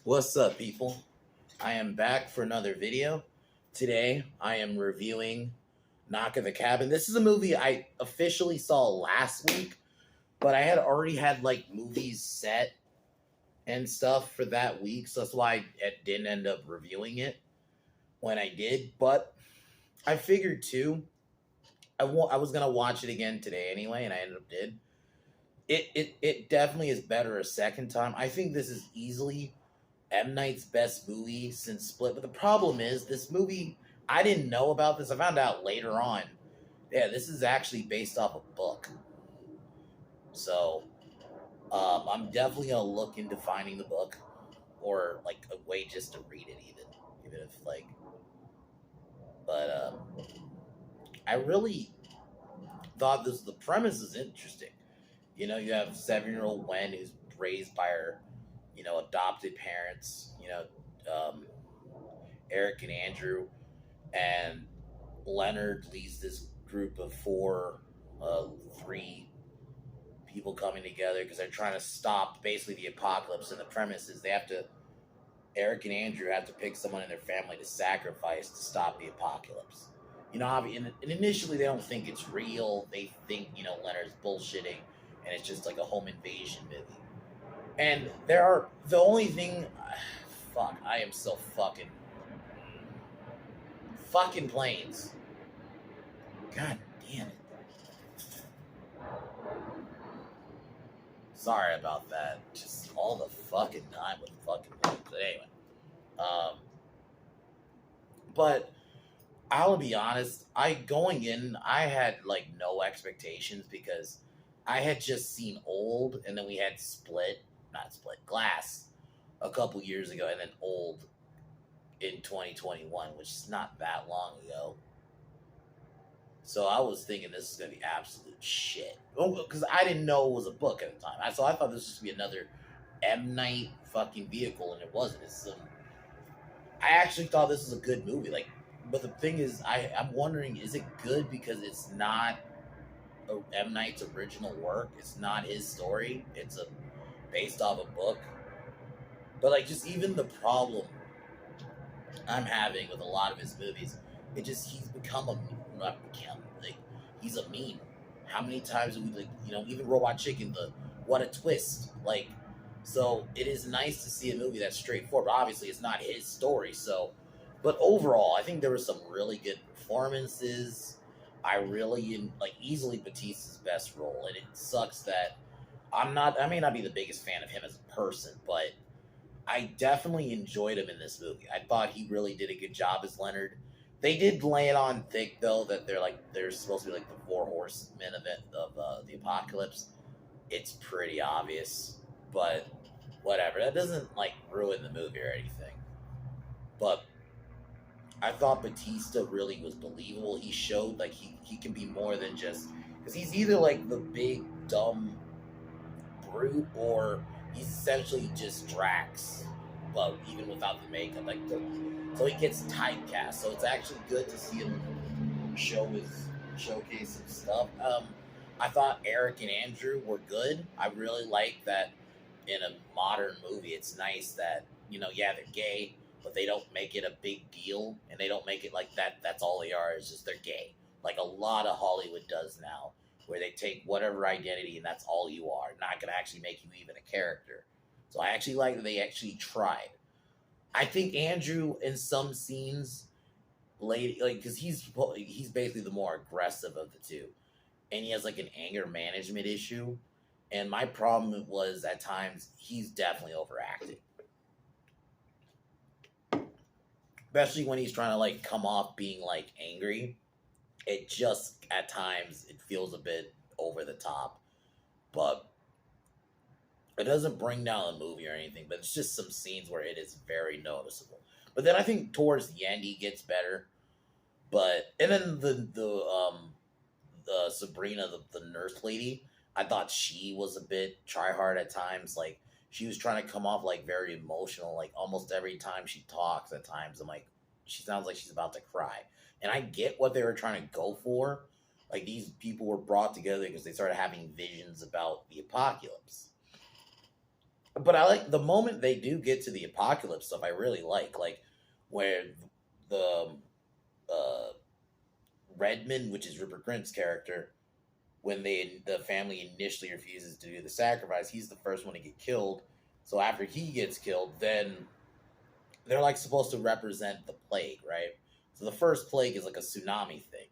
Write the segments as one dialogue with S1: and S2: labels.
S1: What's up, people? I am back for another video. Today, I am reviewing Knock at the Cabin. This is a movie I officially saw last week, but I had already had like movies set and stuff for that week, so that's why I didn't end up reviewing it when I did. But I figured too, I was gonna watch it again today anyway, and I ended up did. It definitely is better a second time. I think this is easily M. Night's best movie since Split. But the problem is, this movie, I didn't know about this. I found out later on. Yeah, this is actually based off a book. So, I'm definitely going to look into finding the book or, like, a way just to read it, even if, like, but, I really thought the premise is interesting. You know, you have 7-year-old Wen who's raised by her, adopted parents, Eric and Andrew, and Leonard leads this group of three people coming together because they're trying to stop basically the apocalypse. And the premise is Eric and Andrew have to pick someone in their family to sacrifice to stop the apocalypse. And initially they don't think it's real. They think, Leonard's bullshitting and it's just like a home invasion movie. And the only thing, fuck, I am so fucking planes. God damn it. Sorry about that. Just all the fucking time with fucking planes. But anyway. But I'll be honest, going in, I had like no expectations because I had just seen Old, and then we had Glass a couple years ago, and then Old in 2021, which is not that long ago. So I was thinking this is going to be absolute shit. Because I didn't know it was a book at the time. So I thought this was going to be another M. Night fucking vehicle, and it wasn't. I actually thought this was a good movie. But the thing is, I'm wondering, is it good because it's not M. Night's original work? It's not his story. It's based off a book. But just even the problem I'm having with a lot of his movies, he's become he's a meme. How many times have we even Robot Chicken, what a twist. So it is nice to see a movie that's straightforward. But obviously it's not his story, so but overall I think there were some really good performances. I really easily Batista's best role, and it sucks that I may not be the biggest fan of him as a person, but I definitely enjoyed him in this movie. I thought he really did a good job as Leonard. They did lay it on thick though that they're supposed to be the four horsemen of the apocalypse. It's pretty obvious, but whatever. That doesn't ruin the movie or anything. But I thought Batista really was believable. He showed he can be more than just, because he's either the big dumb brute or he's essentially just Drax, but even without the makeup. So he gets typecast. So it's actually good to see him showcase some stuff. I thought Eric and Andrew were good. I really like that in a modern movie. It's nice that they're gay, but they don't make it a big deal, and they don't make it like that. That's all they are, is just they're gay. Like a lot of Hollywood does now, where they take whatever identity and that's all you are. Not going to actually make you even a character. So I actually like that they actually tried. I think Andrew in some scenes, because he's basically the more aggressive of the two, and he has an anger management issue. And my problem was at times he's definitely overacting, especially when he's trying to come off being angry. It just at times it feels a bit over the top, but it doesn't bring down the movie or anything. But it's just some scenes where it is very noticeable. But then I think towards the end he gets better. And then the Sabrina, the nurse lady, I thought she was a bit try hard at times. She was trying to come off very emotional. Almost every time she talks, at times I'm she sounds like she's about to cry. And I get what they were trying to go for. These people were brought together because they started having visions about the apocalypse. but I like the moment they do get to the apocalypse stuff. I really like where the uh, Redmond, which is Rupert Grint's character, when the family initially refuses to do the sacrifice, he's the first one to get killed. So after he gets killed, then they're like supposed to represent the plague, right? So the first plague is like a tsunami thing,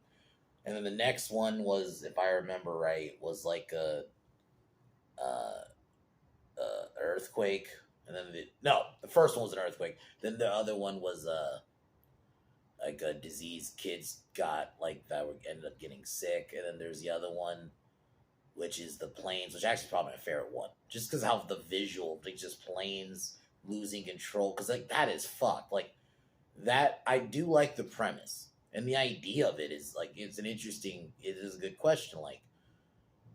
S1: and then the next one was, if I remember right, was like uh, earthquake, and then no, the first one was an earthquake. Then the other one was like a disease kids got like that were ended up getting sick, and then there's the other one which is the planes, which actually is probably my favorite one, just because how the visual, like just planes losing control, because like that is fucked. Like that, I do like the premise and the idea of it is like it's an interesting. It is a good question. Like,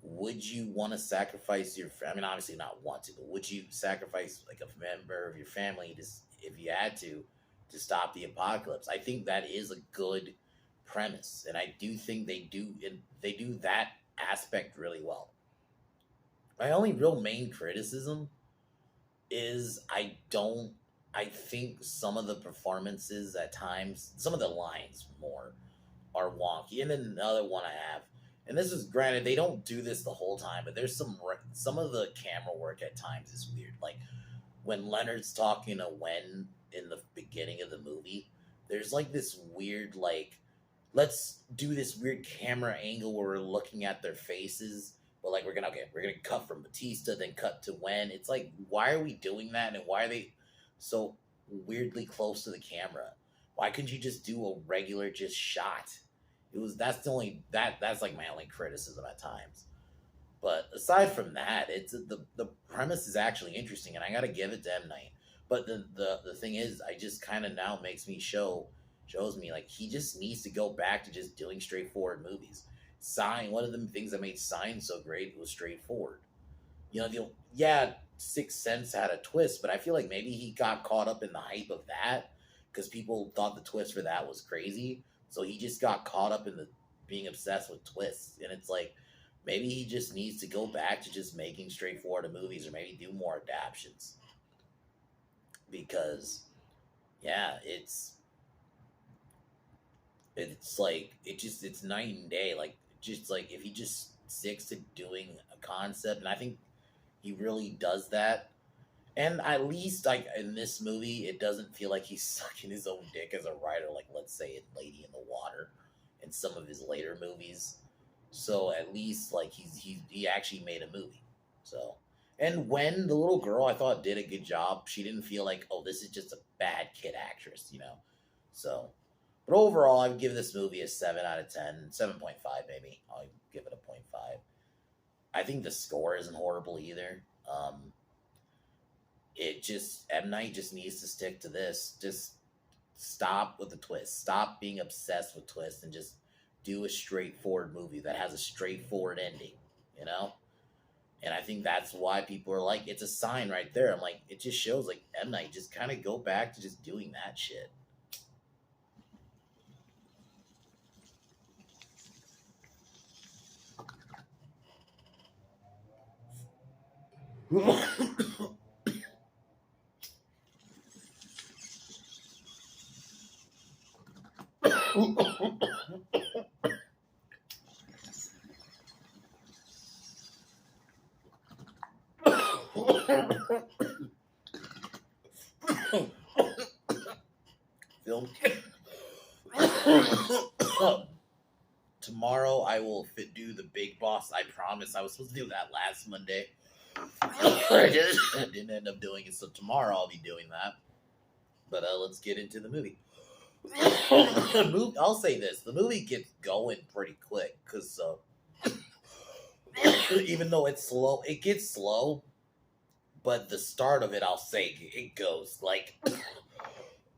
S1: would you want to sacrifice your? I mean, obviously not want to, but would you sacrifice like a member of your family just if you had to stop the apocalypse? I think that is a good premise, and I do think they do that aspect really well. My only real main criticism is I think some of the performances at times, some of the lines more are wonky. And then another one I have, and this is granted they don't do this the whole time, but there's some of the camera work at times is weird. Like when Leonard's talking to Wen in the beginning of the movie, there's like this weird like let's do this weird camera angle where we're looking at their faces, but like we're gonna cut from Batista, then cut to Wen. It's like why are we doing that, and why are they so weirdly close to the camera? Why couldn't you just do a regular just shot? It was that's like my only criticism at times. But aside from that, it's the premise is actually interesting, and I gotta give it to M Night. But the thing is, I just kind of now makes me shows me like he just needs to go back to just doing straightforward movies. Sign, one of the things that made Sign so great was straightforward. Yeah, Sixth Sense had a twist, but I feel like maybe he got caught up in the hype of that because people thought the twist for that was crazy. So he just got caught up in the being obsessed with twists, and it's like maybe he just needs to go back to just making straightforward movies, or maybe do more adaptions because yeah, it's like it's night and day. Like just like if he just sticks to doing a concept, and I think he really does that. And at least like in this movie, it doesn't feel like he's sucking his own dick as a writer, like let's say in Lady in the Water and some of his later movies. So at least like he actually made a movie. So and when the little girl I thought did a good job, she didn't feel like, oh, this is just a bad kid actress, you know. So but overall I would give this movie a 7 out of 10, 7.5 maybe. I'll give it a point 0.5. I think the score isn't horrible either. It just M Night just needs to stick to this. Just stop with the twist. Stop being obsessed with twists and just do a straightforward movie that has a straightforward ending. You know, and I think that's why people are like, it's a sign right there. I'm like, it just shows like M Night just kind of go back to just doing that shit. Film. Tomorrow I will do the Big Boss. I promise. I was supposed to do that last Monday. I didn't end up doing it, so tomorrow I'll be doing that. But let's get into the movie. I'll say this: the movie gets going pretty quick because even though it's slow, it gets slow. But the start of it, I'll say, it goes like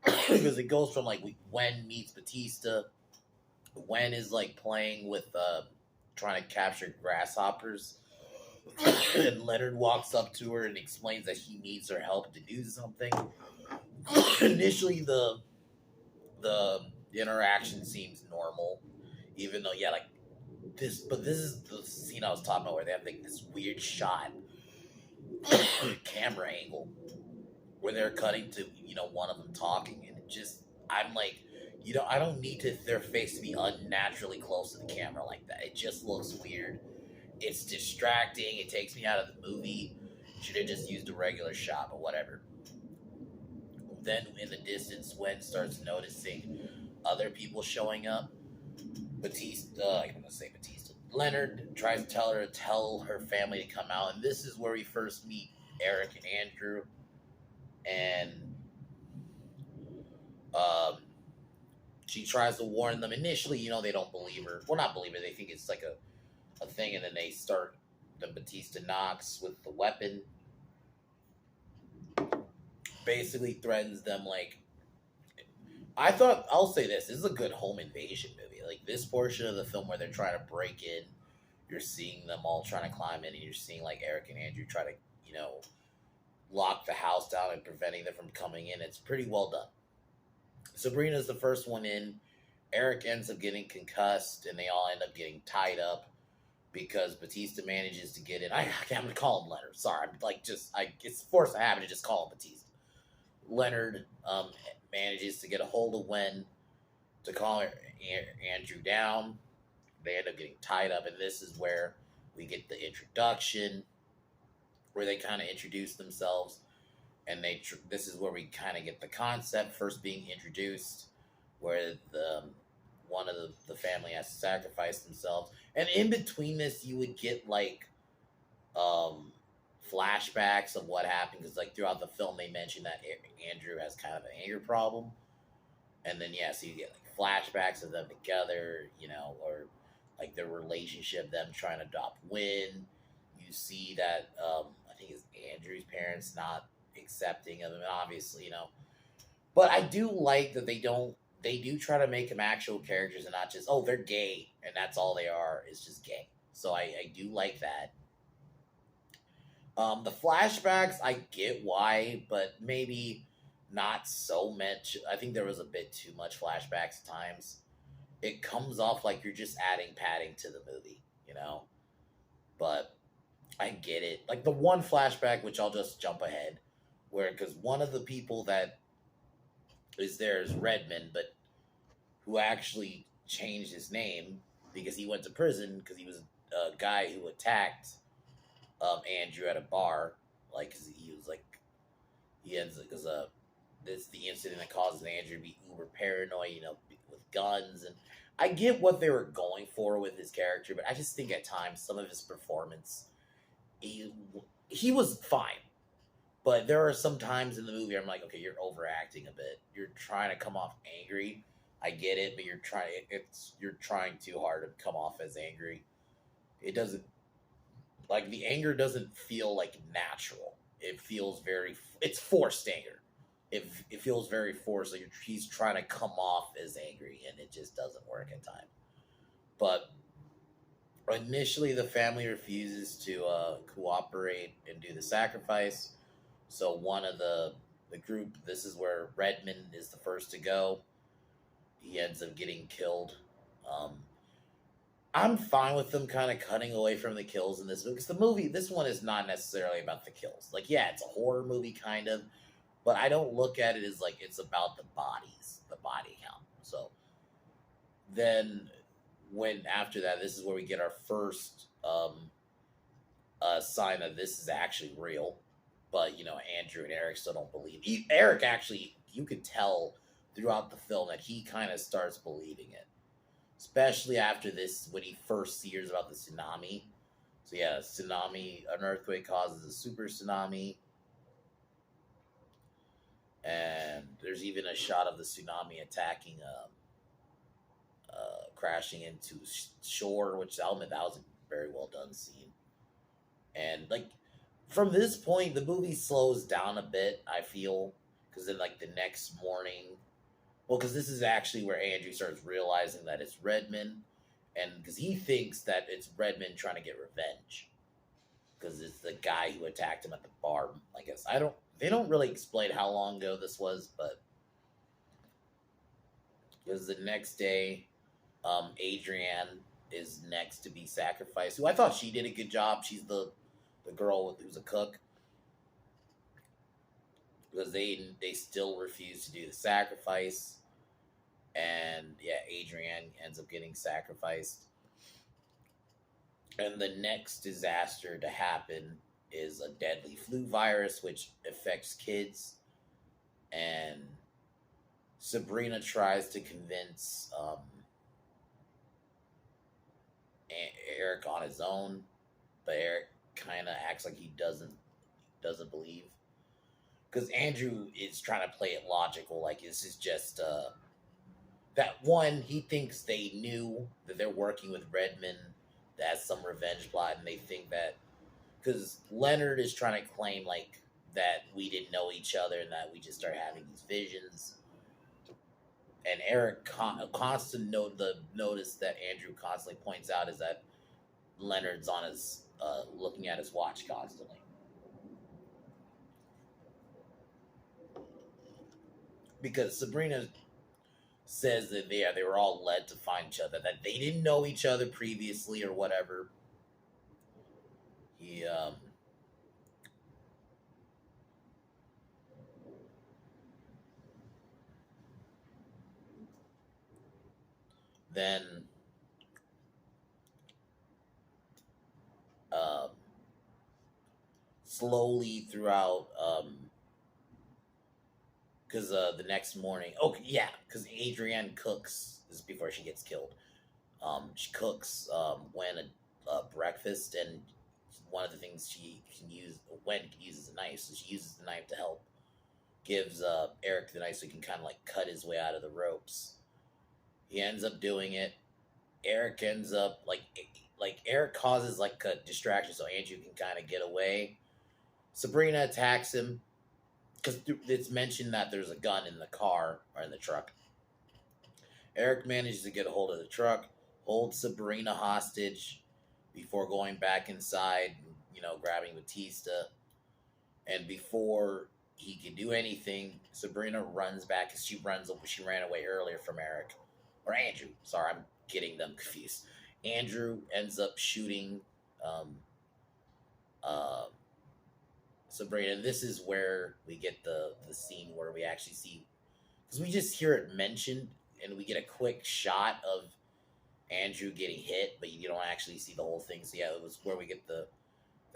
S1: because it goes from like Wen meets Batista. Wen is like playing with trying to capture grasshoppers, and Leonard walks up to her and explains that he needs her help to do something. Initially, the interaction seems normal, even though yeah, like this. But this is the scene I was talking about where they have like this weird shot camera angle where they're cutting to one of them talking, and it just I'm like, I don't need their face to be unnaturally close to the camera like that. It just looks weird. It's distracting. It takes me out of the movie. Should have just used a regular shot, but whatever. Then in the distance, Gwen starts noticing other people showing up. Batista, I'm gonna say Batista. Leonard tries to tell her family to come out, and this is where we first meet Eric and Andrew, and um, she tries to warn them. Initially, they don't believe her. Well, not believe her. They think it's like a thing, and then they start. Then Batista knocks with the weapon, basically threatens them. Like, I'll say this is a good home invasion movie. Like this portion of the film where they're trying to break in, you're seeing them all trying to climb in, and you're seeing like Eric and Andrew try to lock the house down and preventing them from coming in. It's pretty well done. Sabrina's the first one in. Eric ends up getting concussed, and they all end up getting tied up because Batista manages to get in. I'm gonna call him Leonard. Sorry, it's forced to happen to just call him Batista. Leonard manages to get a hold of Gwen to call Andrew down. They end up getting tied up, and this is where we get the introduction, where they kind of introduce themselves, and this is where we kind of get the concept first being introduced, where one of the family has to sacrifice themselves, and in between this, you would get like flashbacks of what happened, because like throughout the film they mention that Andrew has kind of an anger problem, and then so you get like flashbacks of them together, or like their relationship, them trying to adopt Wynn. You see that I think it's Andrew's parents not accepting of him, obviously, but I do like that they do try to make them actual characters and not just, oh, they're gay and that's all they are, is just gay. So I do like that. The flashbacks, I get why, but maybe not so much. I think there was a bit too much flashbacks at times. It comes off like you're just adding padding to the movie, But I get it. Like the one flashback, which I'll just jump ahead, because one of the people that is there is Redmond, but who actually changed his name because he went to prison because he was a guy who attacked Andrew at a bar, like cause he was like he ends because this the incident that causes Andrew to be uber paranoid, with guns, and I get what they were going for with his character, but I just think at times some of his performance, he was fine, but there are some times in the movie I'm like, okay, you're overacting a bit. You're trying to come off angry. I get it, but you're trying too hard to come off as angry. It doesn't, like, the anger doesn't feel like natural. It feels it's forced anger. It feels very forced. Like he's trying to come off as angry, and it just doesn't work at times. But initially, the family refuses to cooperate and do the sacrifice. So one of the group, this is where Redmond is the first to go. He ends up getting killed. I'm fine with them kind of cutting away from the kills in this movie, because this one is not necessarily about the kills. Like, yeah, it's a horror movie kind of, but I don't look at it as like it's about the bodies, the body count. So then after that, this is where we get our first sign that this is actually real. But Andrew and Eric still don't believe. Eric actually, you could tell throughout the film that he kind of starts believing it, especially after this, when he first hears about the tsunami. So yeah, an earthquake causes a super tsunami, and there's even a shot of the tsunami attacking, crashing into shore, which that was a very well done scene. And like from this point, the movie slows down a bit, I feel, because then like the next morning, well, because this is actually where Andrew starts realizing that it's Redmond, and because he thinks that it's Redmond trying to get revenge, because it's the guy who attacked him at the bar. I guess they don't really explain how long ago this was, but because the next day, Adrienne is next to be sacrificed, who I thought she did a good job. She's the girl who's a cook. because they still refuse to do the sacrifice, and yeah, Adrienne ends up getting sacrificed. And the next disaster to happen is a deadly flu virus which affects kids, and Sabrina tries to convince Eric on his own, but Eric kind of acts like he doesn't believe, because Andrew is trying to play it logical, like this is just that one, he thinks they knew that they're working with Redmond as some revenge plot, and they think that because Leonard is trying to claim like that we didn't know each other and that we just started having these visions. And Eric constant notice that Andrew constantly points out is that Leonard's on his looking at his watch constantly, because Sabrina says that they were all led to find each other, that they didn't know each other previously or whatever. He then um, slowly throughout, because the next morning, oh yeah, because Adrienne cooks, this is before she gets killed. She cooks when a breakfast, and one of the things she can use when uses a knife, so she uses the knife to help gives Eric the knife so he can kind of like cut his way out of the ropes. He ends up doing it. Eric ends up like Eric causes like a distraction so Andrew can kind of get away. Sabrina attacks him because it's mentioned that there's a gun in the car or in the truck. Eric manages to get a hold of the truck, holds Sabrina hostage before going back inside, grabbing Batista. And before he can do anything, Sabrina runs back because she ran away earlier from Eric. Or Andrew. Sorry, I'm getting them confused. Andrew ends up shooting um, uh, Sabrina. And this is where we get the scene where we actually see, because we just hear it mentioned and we get a quick shot of Andrew getting hit, but you don't actually see the whole thing. So yeah, it was where we get the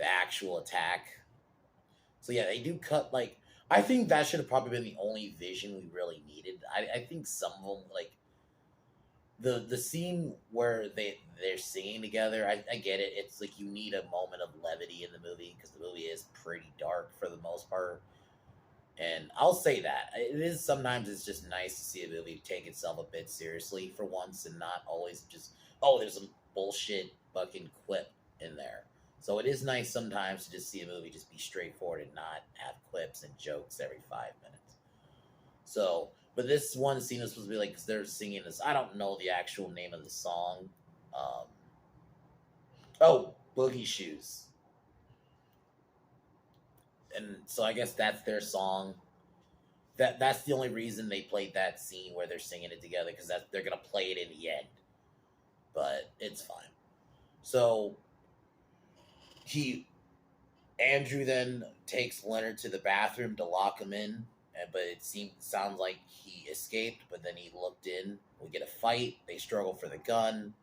S1: actual attack. So yeah, they do cut like, I think that should have probably been the only vision we really needed. I think some of them like the scene where they're singing together. I get it. It's like you need a moment of levity in the movie because the movie is pretty dark for the most part. And I'll say that it is sometimes it's just nice to see a movie take itself a bit seriously for once and not always just, oh, there's some bullshit fucking quip in there. So it is nice sometimes to just see a movie just be straightforward and not have quips and jokes every 5 minutes. So, but this one scene is supposed to be like, because they're singing this. I don't know the actual name of the song. Um, oh, Boogie Shoes. And so I guess that's their song. That's the only reason they played that scene where they're singing it together, because that they're gonna play it in the end. But it's fine. So he Andrew then takes Leonard to the bathroom to lock him in, but sounds like he escaped. But then he looked in. We get a fight. They struggle for the gun.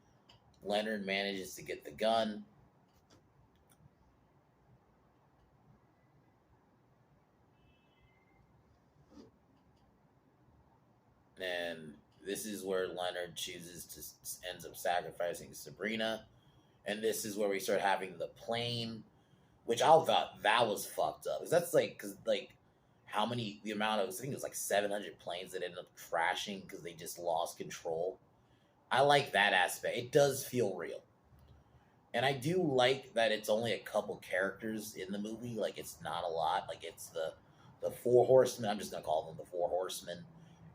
S1: Leonard manages to get the gun. And this is where Leonard chooses to ends up sacrificing Sabrina. And this is where we start having the plane, which I thought that was fucked up. Because that's like, how many, the amount of, I think it was like 700 planes that ended up crashing because they just lost control. I like that aspect. It does feel real. And I do like that it's only a couple characters in the movie. Like, it's not a lot. Like, it's the four horsemen. I'm just going to call them the four horsemen.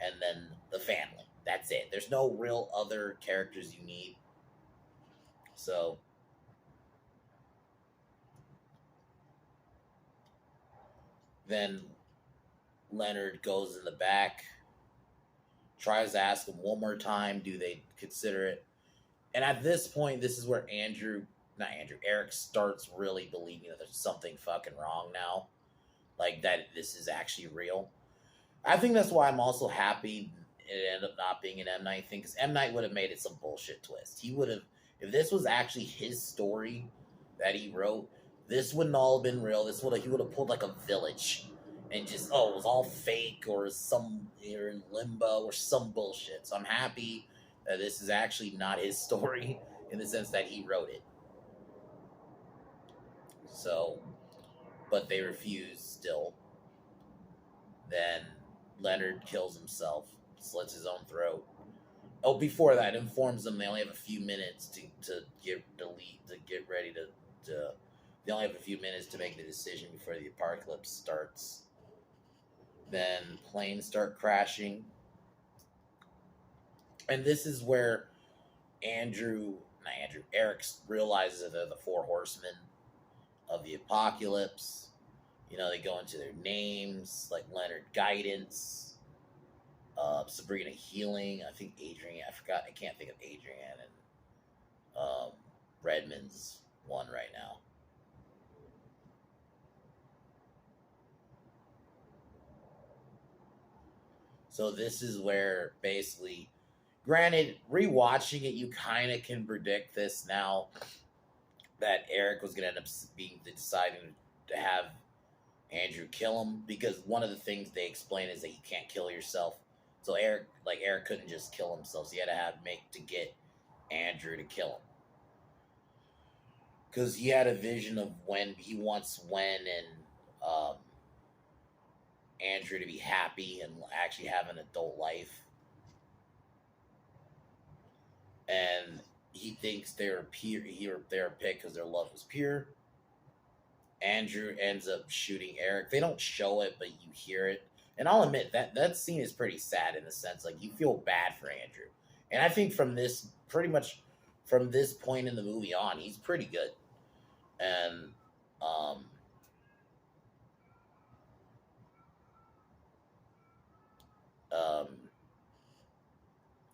S1: And then the family. That's it. There's no real other characters you need. So then Leonard goes in the back, tries to ask him one more time, do they consider it? And at this point, this is where Eric starts really believing that there's something fucking wrong now. like that this is actually real. I think that's why I'm also happy it ended up not being an M Night thing, because M Night would have made it some bullshit twist. He would have, if this was actually his story that he wrote, this wouldn't all have been real. This would have, he would have pulled like a village and just, oh, it was all fake, or some, you're in limbo or some bullshit. So I'm happy that this is actually not his story in the sense that he wrote it. So, but they refuse still. Then Leonard kills himself, slits his own throat. Oh, before that, informs them they only have a few minutes to get ready to. They only have a few minutes to make the decision before the apocalypse starts. Then planes start crashing, and this is where Eric realizes that they're the four horsemen of the apocalypse. You know, they go into their names, like Leonard Guidance, Sabrina Healing. I think Adrian. I forgot. I can't think of Adrian, and Redmond's one right now. So this is where basically, granted, rewatching it, you kind of can predict this now that Eric was going to end up deciding to have Andrew kill him, because one of the things they explain is that you can't kill yourself. So Eric couldn't just kill himself. So he had to get Andrew to kill him, because he had a vision of when he wants and um, Andrew to be happy and actually have an adult life, and he thinks they're pure. They're a pick because their love was pure. Andrew ends up shooting Eric. They don't show it, but you hear it. And I'll admit that scene is pretty sad in the sense like you feel bad for Andrew. And I think from this pretty much from this point in the movie on, he's pretty good. And um um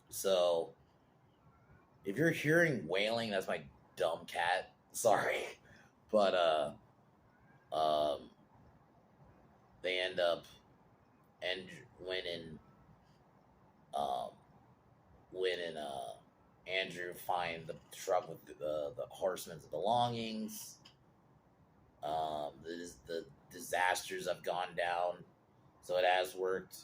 S1: so if you're hearing wailing, that's my dumb cat. Sorry. But um they end up and winning um when Andrew find the truck with the horsemen's belongings. The disasters have gone down, so it has worked,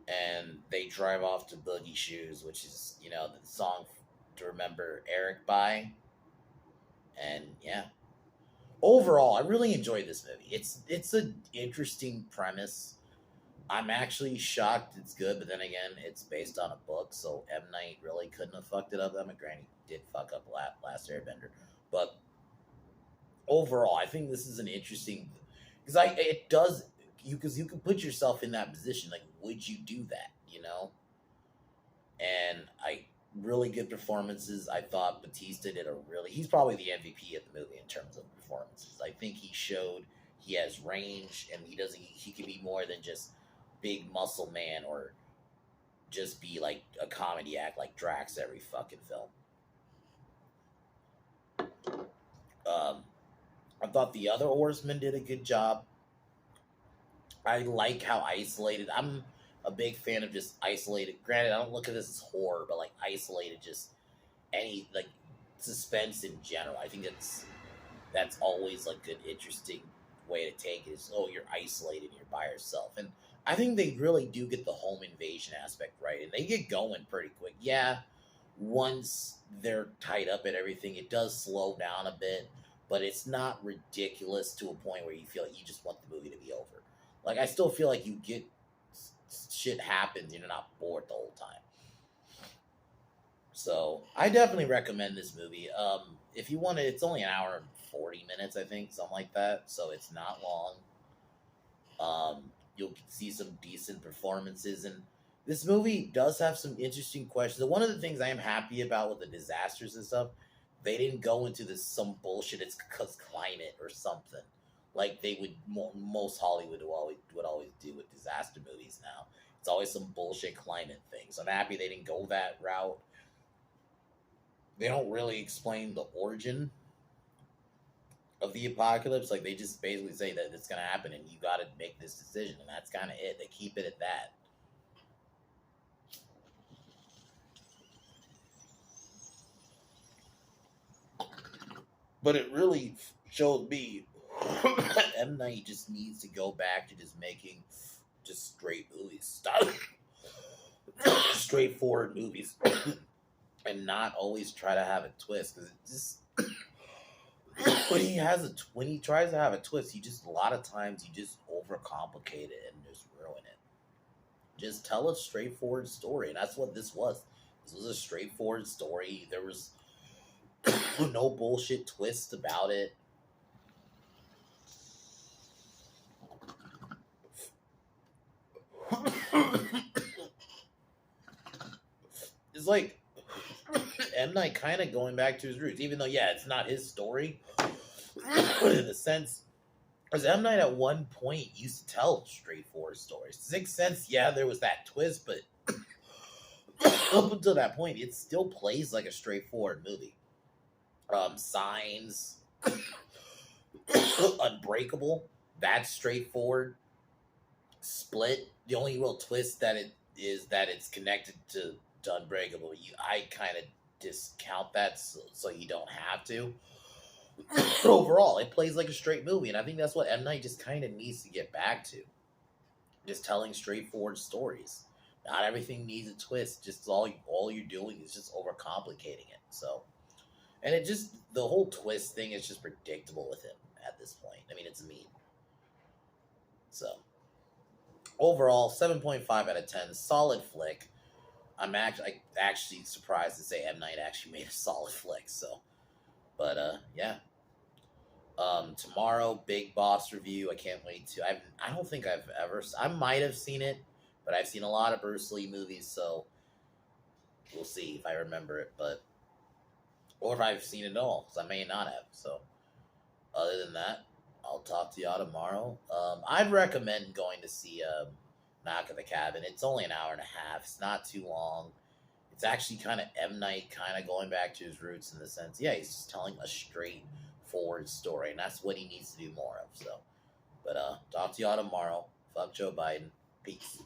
S1: and they drive off to Boogie Shoes, which is the song to remember Eric by, and yeah. Overall, I really enjoyed this movie. It's an interesting premise. I'm actually shocked it's good, but then again, it's based on a book, so M Night really couldn't have fucked it up. I mean, granny did fuck up Last Airbender, but overall, I think this is an interesting because I it does you can put yourself in that position. Like, would you do that? And I really good performances. I thought Batista did a really. He's probably the MVP of the movie in terms of performances. I think he showed he has range, and he can be more than just big muscle man or just be like a comedy act like Drax every fucking film. Um, I thought the other horsemen did a good job. I like how isolated. I'm a big fan of just isolated. Granted, I don't look at this as horror, but like isolated, just any like suspense in general. I think that's always like an interesting way to take it. Is, oh, you're isolated, you're by yourself, and I think they really do get the home invasion aspect right, and they get going pretty quick. Yeah, once they're tied up and everything, it does slow down a bit, but it's not ridiculous to a point where you feel like you just want the movie to be over. Like, I still feel like you get shit happens and you're not bored the whole time. So I definitely recommend this movie. If you want to, it's only an hour and 40 minutes, I think, something like that. So it's not long. You'll see some decent performances, and this movie does have some interesting questions. One of the things I am happy about with the disasters and stuff, they didn't go into this some bullshit. It's because climate or something like they would most Hollywood would always do with disaster movies now. It's always some bullshit climate thing. So I'm happy they didn't go that route. They don't really explain the origin of the apocalypse. Like they just basically say that it's gonna happen, and you got to make this decision, and that's kind of it. They keep it at that. But it really showed me M Night just needs to go back to just making just straight movies, stop, straightforward movies, and not always try to have a twist because it just when he tries to have a twist, he just a lot of times you just overcomplicate it and just ruin it. Just tell a straightforward story, and that's what this was. This was a straightforward story. There was no bullshit twist about it. It's like M Night kind of going back to his roots, even though yeah, it's not his story, but in a sense, because M Night at one point used to tell straightforward stories. Sixth Sense, yeah, there was that twist, but up until that point, it still plays like a straightforward movie. Signs, Unbreakable, that's straightforward. Split, the only real twist that it is that it's connected to Unbreakable. I kind of discount that so you don't have to. But overall, it plays like a straight movie, and I think that's what M Night just kind of needs to get back to. Just telling straightforward stories. Not everything needs a twist. Just all you're doing is just overcomplicating it. So, and it just the whole twist thing is just predictable with him at this point. I mean, it's mean. So overall, 7.5 out of 10, solid flick. I'm actually surprised to say M Night actually made a solid flick. So, but yeah. Tomorrow, Big Boss review. I can't wait to. I don't think I've ever. I might have seen it, but I've seen a lot of Bruce Lee movies, so we'll see if I remember it. But or if I've seen it at all, because I may not have. So, other than that, I'll talk to y'all tomorrow. I'd recommend going to see Knock at the Cabin. It's only an hour and a half. It's not too long. It's actually kind of M Night, kind of going back to his roots in the sense, yeah, he's just telling a straightforward story, and that's what he needs to do more of. So, but talk to y'all tomorrow. Fuck Joe Biden. Peace.